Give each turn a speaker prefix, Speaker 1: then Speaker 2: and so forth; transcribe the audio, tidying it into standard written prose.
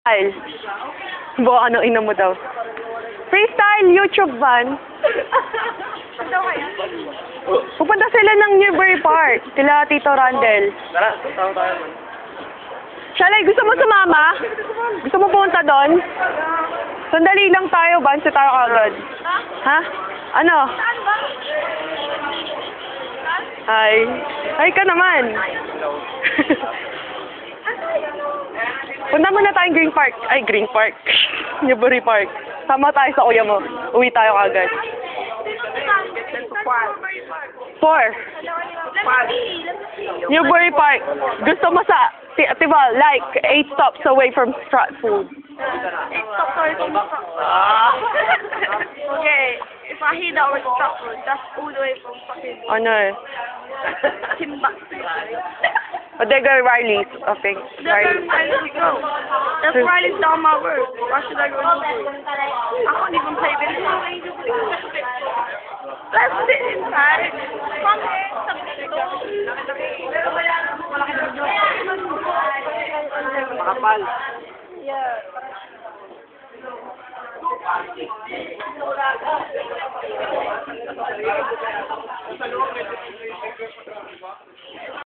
Speaker 1: Freestyle. Buka ano, ina mo daw. Freestyle, YouTube van. Pupunta sila ng Newbury Park. Sila Tito Randel.
Speaker 2: Tara, tama tayo man.
Speaker 1: Shalay, gusto mo sumama? Gusto mo pumunta doon? Sandali lang tayo, bansi tayo agad. Ha? Ano? Hi. Hi ka naman. Punta muna tayong Green Park. Ay, Green Park. Newbury Park. Sama tayo sa kuya mo. Uwi tayo agad. 4. Newbury Park. Gusto mo sa, diba, like, 8 stops away from Stratford.
Speaker 3: 8 stops away from Stratford. Okay, if I hear that word Stratford, that's all the way from fucking
Speaker 1: Ano eh?
Speaker 3: Timbuktu.
Speaker 1: O, they go Riley's, I think.
Speaker 3: That's where Riley's go. That's Riley's down my road. Why should I go Newbury? I can't even play video. Let's sit inside. Come
Speaker 2: Makapal.
Speaker 3: Yeah.